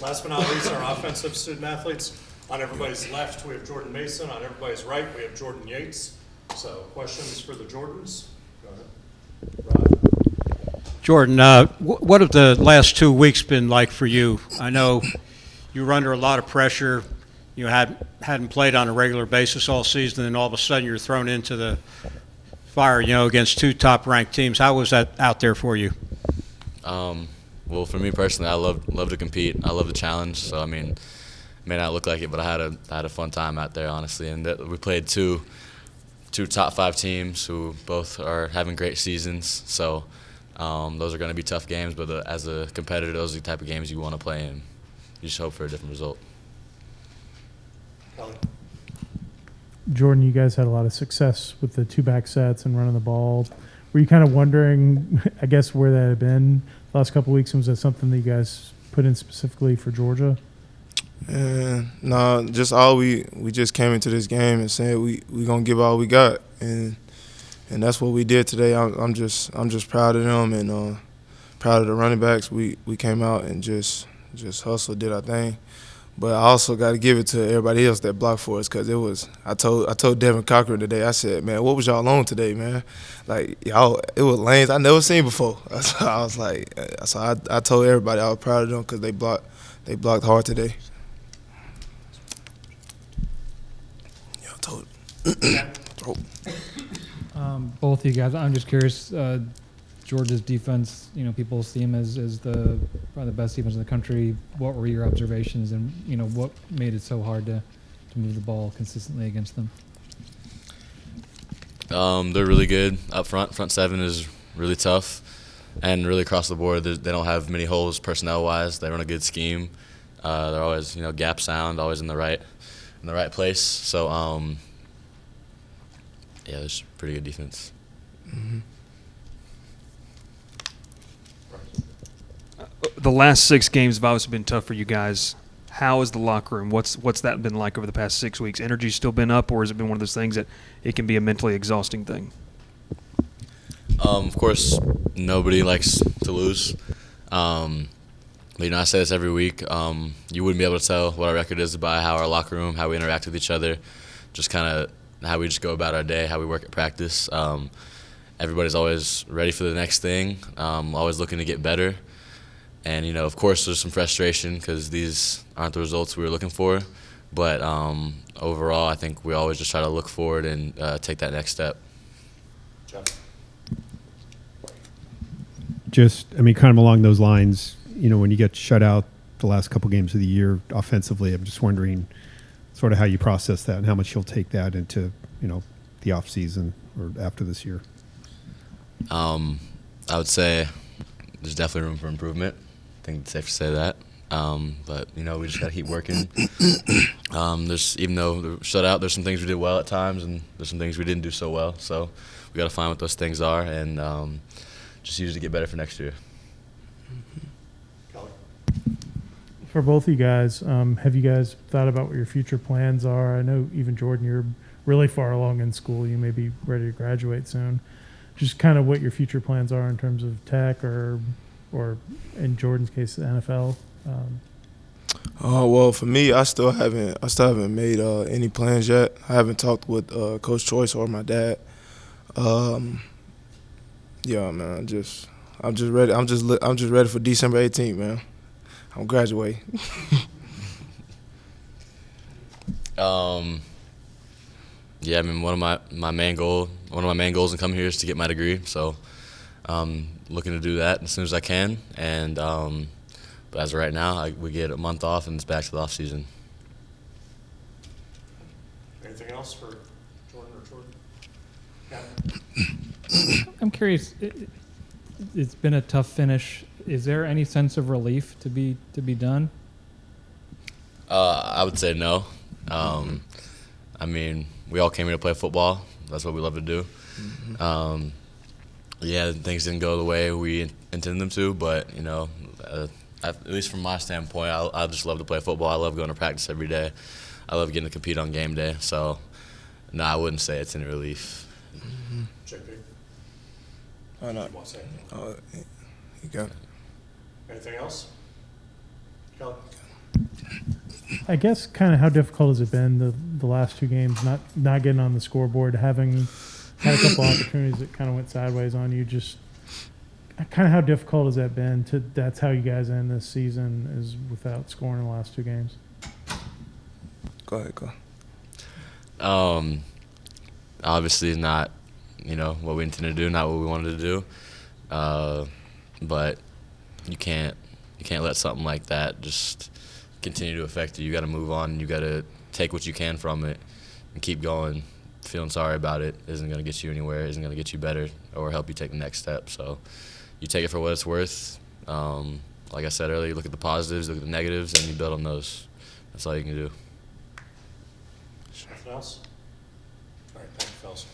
Last but not least, our offensive student athletes. On everybody's left, we have Jordan Mason. On everybody's right, we have Jordan Yates. So, questions for the Jordans? Go ahead. Rod. Jordan, what have the last 2 weeks been like for you? I know you were under a lot of pressure. You hadn't played on a regular basis all season, and all of a sudden you're thrown into the fire, against 2 top-ranked teams. How was that out there for you? Well, for me personally, I love to compete. I love the challenge. So I mean, it may not look like it, but I had a fun time out there, honestly. And we played two top 5 teams who both are having great seasons. So those are going to be tough games. But as a competitor, those are the type of games you want to play in. You just hope for a different result. Kelly. Jordan, you guys had a lot of success with the 2 back sets and running the ball. Were you kind of wondering, I guess, where that had been the last couple of weeks? Was that something that you guys put in specifically for Georgia? No, just all we just came into this game and said we gonna give all we got, and that's what we did today. I'm just proud of them and proud of the running backs. We came out and just hustled, did our thing. But I also got to give it to everybody else that blocked for us, because it was. I told Devin Cochran today. I said, man, what was y'all on today, man? Like y'all, it was lanes I never seen before. So I was like, so I told everybody I was proud of them because they blocked hard today. Yeah, I told. Both of you guys, I'm just curious. Georgia's defense, people see him as probably the best defense in the country. What were your observations, and what made it so hard to move the ball consistently against them? They're really good up front. Front 7 is really tough, and really across the board, they don't have many holes personnel-wise. They run a good scheme. They're always, gap sound, always in the right place. So, yeah, it's pretty good defense. Mm-hmm. The last 6 games have obviously been tough for you guys. How is the locker room? What's that been like over the past 6 weeks? Energy's still been up, or has it been one of those things that it can be a mentally exhausting thing? Of course, nobody likes to lose. But, I say this every week. You wouldn't be able to tell what our record is by how our locker room, how we interact with each other, just kind of how we just go about our day, how we work at practice. Everybody's always ready for the next thing, always looking to get better. And, of course, there's some frustration because these aren't the results we were looking for. But overall, I think we always just try to look forward and take that next step. Jeff. Kind of along those lines, when you get shut out the last couple games of the year offensively, I'm just wondering sort of how you process that and how much you'll take that into, the off season or after this year. I would say there's definitely room for improvement. I think it's safe to say that. But, we just got to keep working. Even though we're shut out, there's some things we did well at times, and there's some things we didn't do so well. So we got to find what those things are and just use it to get better for next year. Kelly. For both of you guys, have you guys thought about what your future plans are? I know even Jordan, you're really far along in school. You may be ready to graduate soon. Just kind of what your future plans are in terms of tech or in Jordan's case, the NFL. Well, for me, I still haven't made any plans yet. I haven't talked with Coach Choice or my dad. Yeah, man, I'm just ready. I'm just ready for December 18th, man. I'm graduating. Yeah, one of my main goals in coming here is to get my degree. So, looking to do that as soon as I can. And but as of right now, we get a month off and it's back to the off season. Anything else for Jordan or Jordan? Yeah. I'm curious. It's been a tough finish. Is there any sense of relief to be done? I would say no. We all came here to play football. That's what we love to do. Mm-hmm. Yeah, things didn't go the way we intended them to, but at least from my standpoint, I just love to play football. I love going to practice every day. I love getting to compete on game day. So, no, I wouldn't say it's any relief. Mm-hmm. JP. Oh, no. You want to say anything? You got it. Anything else? Kelly? I guess kind of how difficult has it been the last two games, not getting on the scoreboard, having had a couple opportunities that kind of went sideways on you. Just kind of how difficult has that been? That's how you guys end this season, is without scoring in the last two games. Go ahead, go. Obviously not, what we intended to do, not what we wanted to do. But you can't let something like that just continue to affect you. You got to move on. You got to take what you can from it and keep going. Feeling sorry about it isn't going to get you anywhere. Isn't going to get you better or help you take the next step. So you take it for what it's worth. Like I said earlier, you look at the positives, look at the negatives, and you build on those. That's all you can do. Nothing else? All right, thank you, fellas.